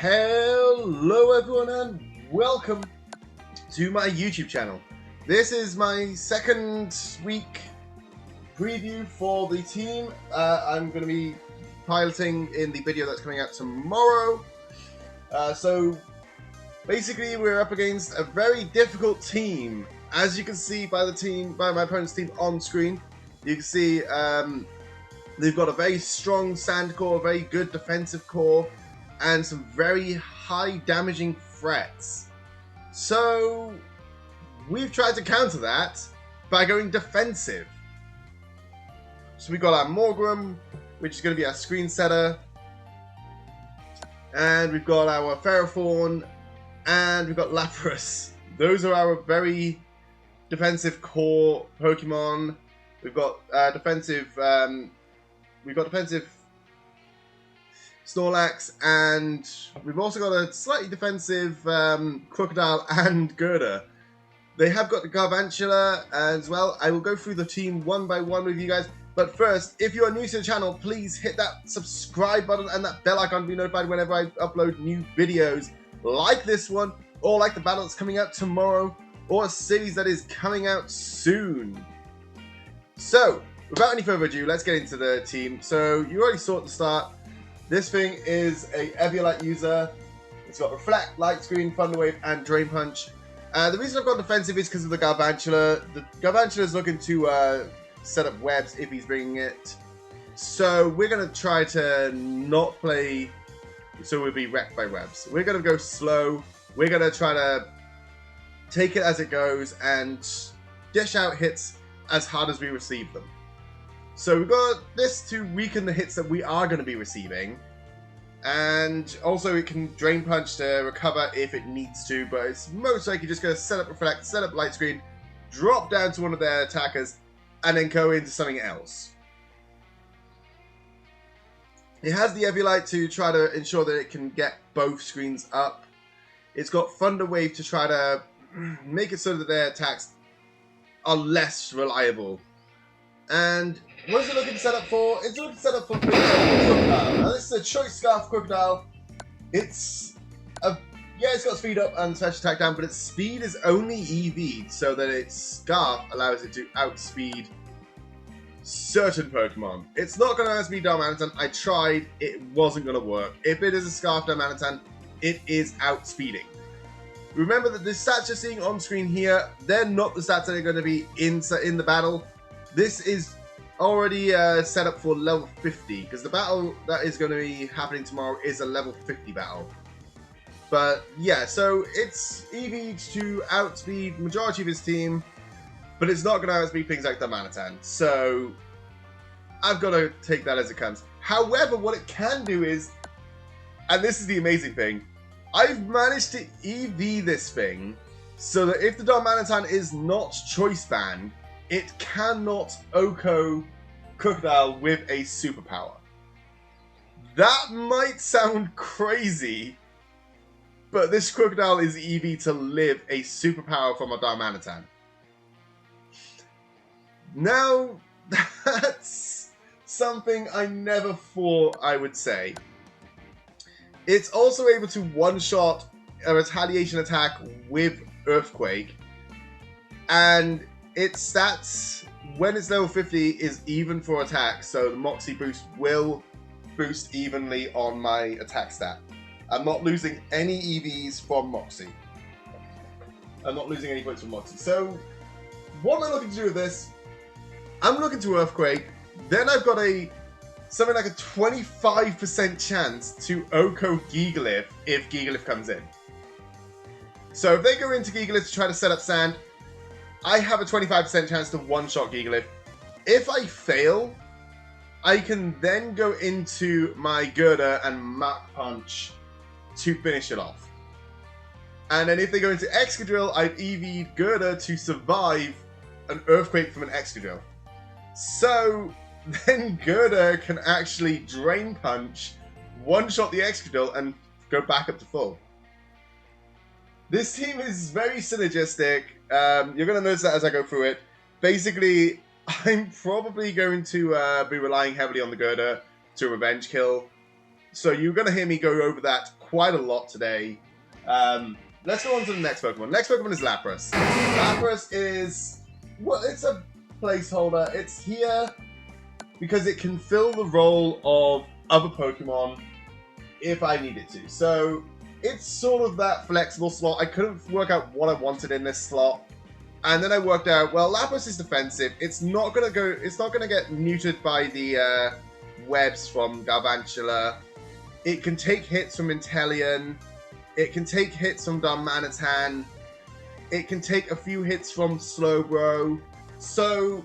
Hello everyone and welcome to my YouTube channel. This is my second week preview for the team. I'm going to be piloting in the video that's coming out tomorrow. So basically we're up against a very difficult team. As you can see by my opponent's team on screen, you can see they've got a very strong sand core, very good defensive core, and some very high damaging threats. So we've tried to counter that by going defensive. So we've got our Morgrim, which is going to be our screen setter, and we've got our Verifone, and we've got Lapras. Those are our very defensive core Pokemon. We've got defensive Snorlax, and we've also got a slightly defensive Crocodile and Girder. They have got the Garvantula as well. I will go through the team one by one with you guys. But first, if you are new to the channel, please hit that subscribe button and that bell icon to be notified whenever I upload new videos like this one, or like the battle that's coming out tomorrow, or a series that is coming out soon. So, without any further ado, let's get into the team. So, you already saw at the start, this thing is a Eviolite user. It's got Reflect, Light Screen, Thunder Wave, and Drain Punch. The reason I've got defensive is because of the Garvantula. The Garvantula is looking to set up webs if he's bringing it. So we're going to try to not play so we'll be wrecked by webs. We're going to go slow. We're going to try to take it as it goes and dish out hits as hard as we receive them. So we've got this to weaken the hits that we are going to be receiving. And also it can Drain Punch to recover if it needs to, but it's most likely just going to set up Reflect, set up Light Screen, drop down to one of their attackers, and then go into something else. It has the Eviolite to try to ensure that it can get both screens up. It's got Thunder Wave to try to make it so that their attacks are less reliable. And what is it looking to set up for? It's looking to set up for Crocodile. Now this is a Choice Scarf Crocodile. It's got speed up and special attack down, but its speed is only EV'd, so that its Scarf allows it to outspeed certain Pokemon. It's not going to outspeed Darmanitan. I tried, it wasn't going to work. If it is a Scarf Darmanitan, it is outspeeding. Remember that the stats you're seeing on screen here, they're not the stats that are going to be in the battle. This is already set up for level 50, because the battle that is going to be happening tomorrow is a level 50 battle. But yeah, so it's EV'd to outspeed majority of his team, but it's not going to outspeed things like Darmanitan. So I've got to take that as it comes. However, what it can do is, and this is the amazing thing, I've managed to EV this thing so that if the Darmanitan is not choice banned, it cannot OHKO Crocodile with a superpower. That might sound crazy, but this Crocodile is EV to live a superpower from a Darmanitan. Now, that's something I never thought I would say. It's also able to one-shot a retaliation attack with Earthquake, and its stats, when it's level 50, is even for attack, so the Moxie boost will boost evenly on my attack stat. I'm not losing any EVs from Moxie. I'm not losing any points from Moxie. So, what am I looking to do with this? I'm looking to Earthquake, then I've got something like a 25% chance to OHKO Gigalith if Gigalith comes in. So if they go into Gigalith to try to set up Sand, I have a 25% chance to one-shot Gigalith. If I fail, I can then go into my Girder and Mach Punch to finish it off. And then if they go into Excadrill, I've EV'd Girder to survive an Earthquake from an Excadrill. So then Girder can actually Drain Punch, one-shot the Excadrill, and go back up to full. This team is very synergistic. You're going to notice that as I go through it. Basically, I'm probably going to be relying heavily on the Girder to revenge kill. So you're going to hear me go over that quite a lot today. Let's go on to the next Pokemon. Next Pokemon is Lapras. Lapras is, well, it's a placeholder. It's here because it can fill the role of other Pokemon if I need it to. So it's sort of that flexible slot. I couldn't work out what I wanted in this slot. And then I worked out, well, Lapras is defensive. It's not gonna get neutered by the webs from Galvantula. It can take hits from Inteleon. It can take hits from Darmanitan. It can take a few hits from Slowbro. So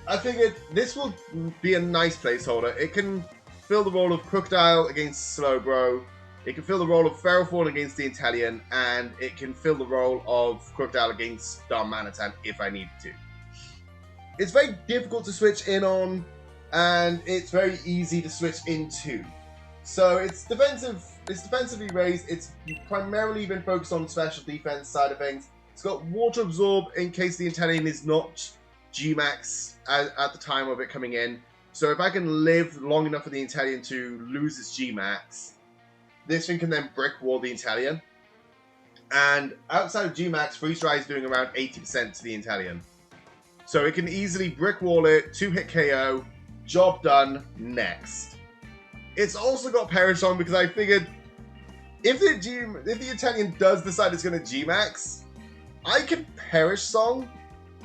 I figured this will be a nice placeholder. It can fill the role of Crocodile against Slowbro. It can fill the role of Verifone against the Inteleon, and it can fill the role of Crocodile against Darmanitan if I needed to. It's very difficult to switch in on, and it's very easy to switch into. So it's defensively raised. It's primarily been focused on the special defense side of things. It's got Water Absorb in case the Inteleon is not G-Max at the time of it coming in. So if I can live long enough for the Inteleon to lose its G-Max, this thing can then brick wall the Inteleon. And outside of G-Max, Freeze Dry is doing around 80% to the Inteleon. So it can easily brick wall it, 2-hit KO, job done, next. It's also got Perish on because I figured if the Inteleon does decide it's going to G-Max, I can Perish Song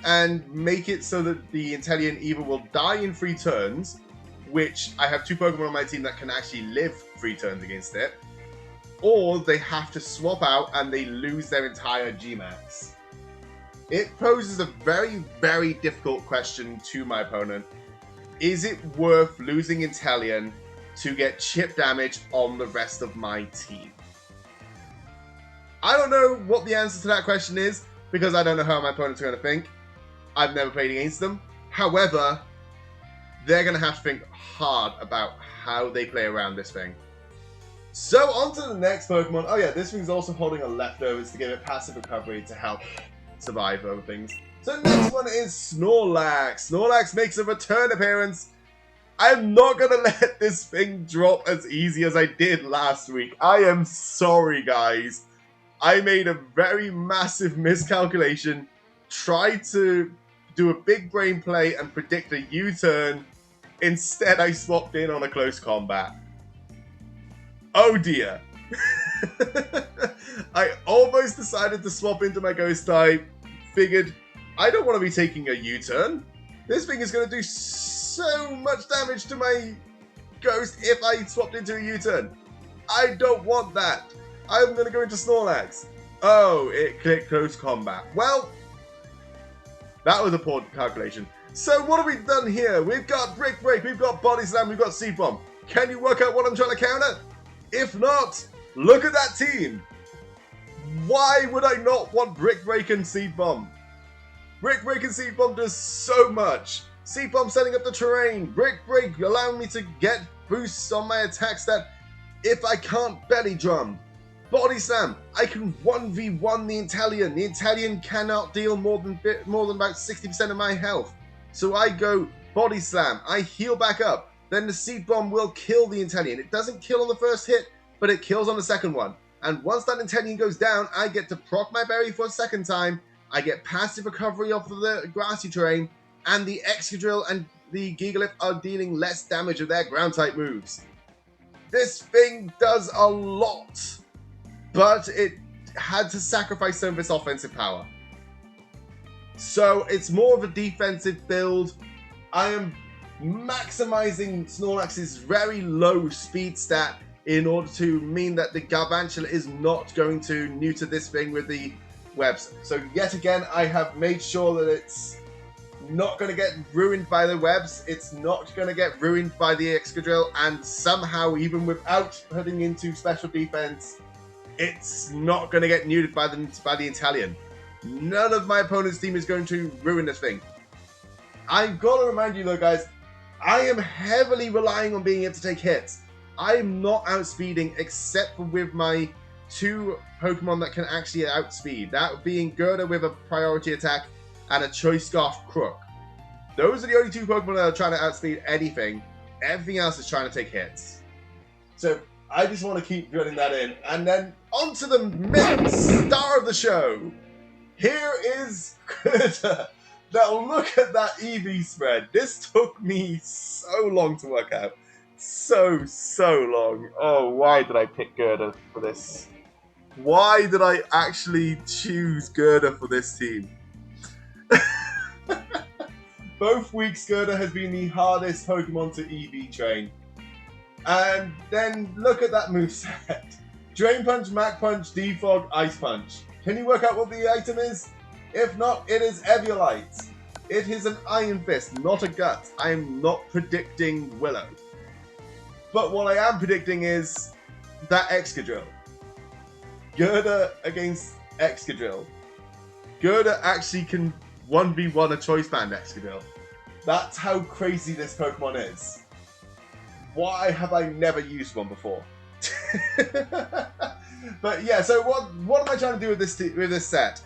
and make it so that the Inteleon either will die in 3 turns, which I have 2 Pokemon on my team that can actually live 3 turns against it, or they have to swap out and they lose their entire G-Max. It poses a very, very difficult question to my opponent. Is it worth losing Inteleon to get chip damage on the rest of my team? I don't know what the answer to that question is, because I don't know how my opponents are going to think. I've never played against them. However, they're going to have to think hard about how they play around this thing. So, on to the next Pokemon. Oh yeah, this thing's also holding a Leftovers to give it passive recovery to help survive other things. So the next one is Snorlax. Snorlax makes a return appearance. I'm not going to let this thing drop as easy as I did last week. I am sorry, guys. I made a very massive miscalculation. Tried to do a big brain play and predict a U-turn. Instead, I swapped in on a close combat. Oh dear. I almost decided to swap into my Ghost type. Figured, I don't want to be taking a U-turn. This thing is going to do so much damage to my Ghost if I swapped into a U-turn. I don't want that. I'm going to go into Snorlax. Oh, it clicked close combat. Well, that was a poor calculation. So what have we done here? We've got Brick Break, we've got Body Slam, we've got Seed Bomb. Can you work out what I'm trying to counter? If not, look at that team. Why would I not want Brick Break and Seed Bomb? Brick Break and Seed Bomb does so much. Seed Bomb setting up the terrain. Brick Break allowing me to get boosts on my attack stat if I can't belly drum. Body Slam, I can 1v1 the Inteleon. The Inteleon cannot deal more than about 60% of my health. So I go Body Slam, I heal back up. Then the Seed Bomb will kill the Inteleon. It doesn't kill on the first hit, but it kills on the second one. And once that Inteleon goes down, I get to proc my berry for a second time. I get passive recovery off of the grassy terrain, and the Excadrill and the Gigalith are dealing less damage of their ground type moves. This thing does a lot, but it had to sacrifice some of its offensive power. So it's more of a defensive build. I am maximizing Snorlax's very low speed stat in order to mean that the Galvantula is not going to neuter this thing with the webs. So yet again, I have made sure that it's not going to get ruined by the webs. It's not going to get ruined by the Excadrill, and somehow, even without putting into special defense, it's not going to get neutered by the Inteleon. None of my opponent's team is going to ruin this thing. I've got to remind you though, guys, I am heavily relying on being able to take hits. I'm not outspeeding except for with my 2 Pokemon that can actually outspeed. That being Girder with a priority attack and a Choice Scarf Crook. Those are the only 2 Pokemon that are trying to outspeed anything. Everything else is trying to take hits. So I just want to keep drilling that in. And then on to the main star of the show. Here is Girder. Now look at that EV spread. This took me so long to work out. So long. Oh, why did I pick Girder for this? Why did I actually choose Girder for this team? Both weeks, Girder has been the hardest Pokemon to EV train. And then look at that moveset. Drain Punch, Mach Punch, Defog, Ice Punch. Can you work out what the item is? If not, it is Eviolite. It is an Iron Fist, not a Gut. I am not predicting Willow. But what I am predicting is that Excadrill. Girder against Excadrill. Girder actually can 1v1 a Choice Band Excadrill. That's how crazy this Pokemon is. Why have I never used one before? But yeah, so what am I trying to do with this set?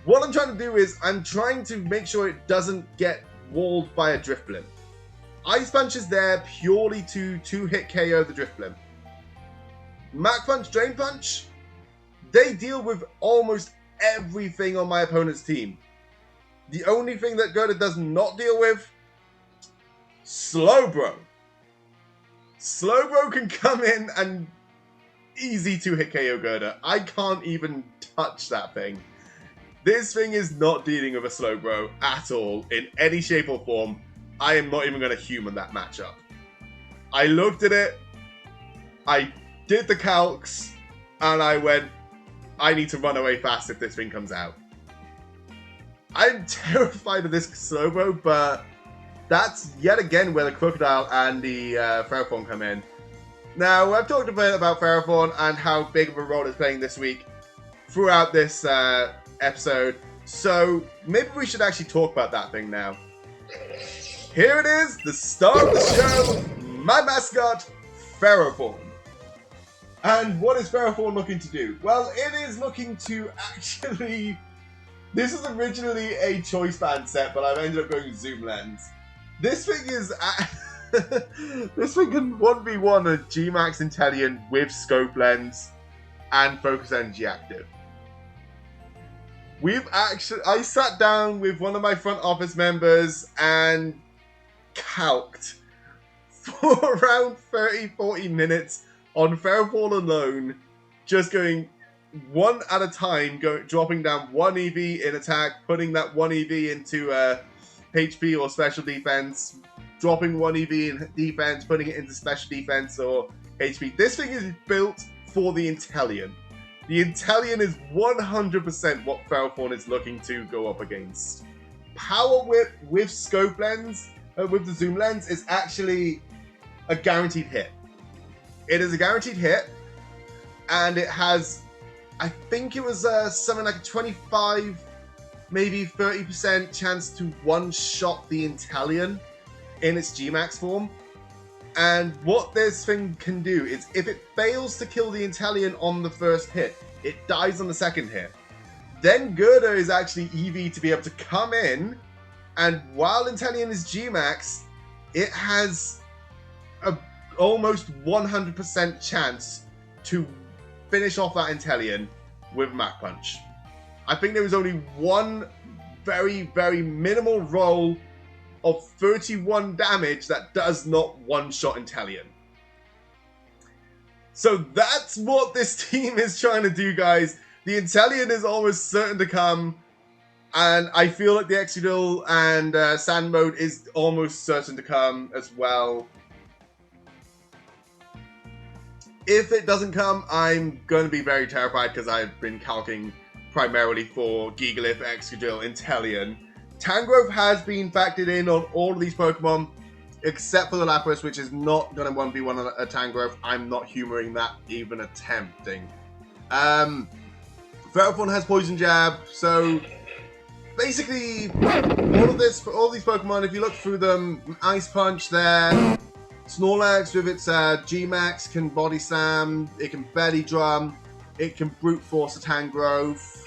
What I'm trying to do is I'm trying to make sure it doesn't get walled by a Drifblim. Ice Punch is there purely to 2-hit KO the Drifblim. Mach Punch, Drain Punch, they deal with almost everything on my opponent's team. The only thing that Girder does not deal with, Slowbro. Slowbro can come in and easy 2-hit KO Girder. I can't even touch that thing. This thing is not dealing with a Slowbro at all, in any shape or form. I am not even going to human that matchup. I looked at it, I did the calcs, and I went, I need to run away fast if this thing comes out. I'm terrified of this Slowbro, but that's yet again where the Crocodile and the Verifone come in. Now, I've talked a bit about Verifone and how big of a role it's playing this week throughout this episode, so maybe we should actually talk about that thing now. Here it is, the star of the show, my mascot, Verifone. And what is Verifone looking to do? Well, it is looking to actually... This was originally a Choice Band set, but I've ended up going Zoom Lens. This thing is... this thing can 1v1 a G-Max Intellion with Scope Lens and Focus Energy active. I sat down with one of my front office members and calced for around 30-40 minutes on Verifone alone, just going one at a time, dropping down one EV in attack, putting that one EV into HP or special defense, dropping one EV in defense, putting it into special defense or HP. This thing is built for the Intellion. The Intellion is 100% what Verifone is looking to go up against. Power Whip with Scope Lens, with the Zoom Lens, is actually a guaranteed hit. It is a guaranteed hit, and it has, I think it was something like a 25, maybe 30% chance to one-shot the Intellion in its G-Max form. And what this thing can do is, if it fails to kill the Intellion on the first hit, it dies on the second hit. Then Girder is actually EV to be able to come in, and while Intellion is G-Max, it has a almost 100% chance to finish off that Intellion with Mach Punch. I think there was only one very, very minimal roll of 31 damage that does not one-shot Intellion. So that's what this team is trying to do, guys. The Intellion is almost certain to come, and I feel like the Excadrill and Sand Mode is almost certain to come as well. If it doesn't come, I'm going to be very terrified because I've been calcing primarily for Gigalith, Excadrill, Intellion. Tangrowth has been factored in on all of these Pokemon, except for the Lapras, which is not going to 1v1 a Tangrowth. I'm not humoring that, even attempting. Verifone has Poison Jab, so basically, all of these Pokemon, if you look through them, Ice Punch there, Snorlax with its G-Max can Body Slam, it can Belly Drum, it can Brute Force a Tangrowth.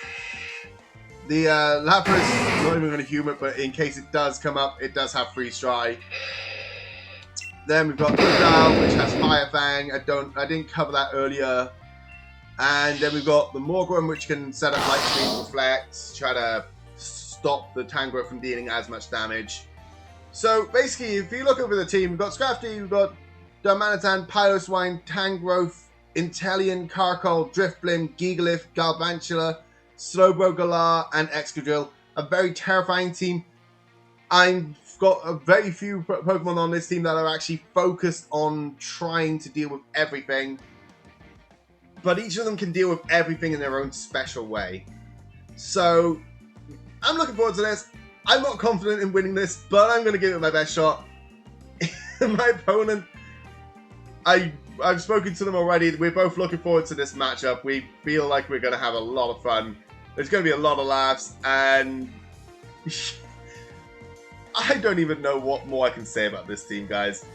The Lapras, not even going to humor it, but in case it does come up, it does have Freeze Dry. Then we've got Girder, which has Fire Fang. I didn't cover that earlier. And then we've got the Morgrem, which can set up Light Screen Reflect, try to stop the Tangrowth from dealing as much damage. So basically, if you look over the team, we've got Scrafty, we've got Darmanitan, Piloswine, Tangrowth, Inteleon, Carkol, Drifblim, Gigalith, Galvantula, Slowbro Galar, and Excadrill. A very terrifying team. I've got a very few Pokemon on this team that are actually focused on trying to deal with everything. But each of them can deal with everything in their own special way. So, I'm looking forward to this. I'm not confident in winning this, but I'm going to give it my best shot. My opponent, I've spoken to them already. We're both looking forward to this matchup. We feel like we're going to have a lot of fun. There's going to be a lot of laughs, and I don't even know what more I can say about this team, guys.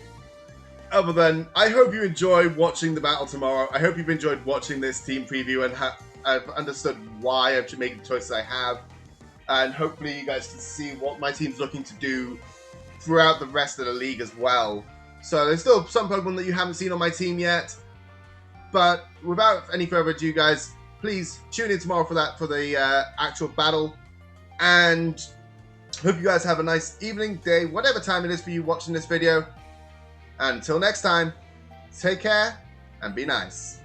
Other than, I hope you enjoy watching the battle tomorrow. I hope you've enjoyed watching this team preview and have understood why I'm making the choices I have. And hopefully you guys can see what my team's looking to do throughout the rest of the league as well. So there's still some Pokemon that you haven't seen on my team yet. But without any further ado, guys, please tune in tomorrow for the actual battle. And hope you guys have a nice evening, day, whatever time it is for you watching this video. Until next time, take care and be nice.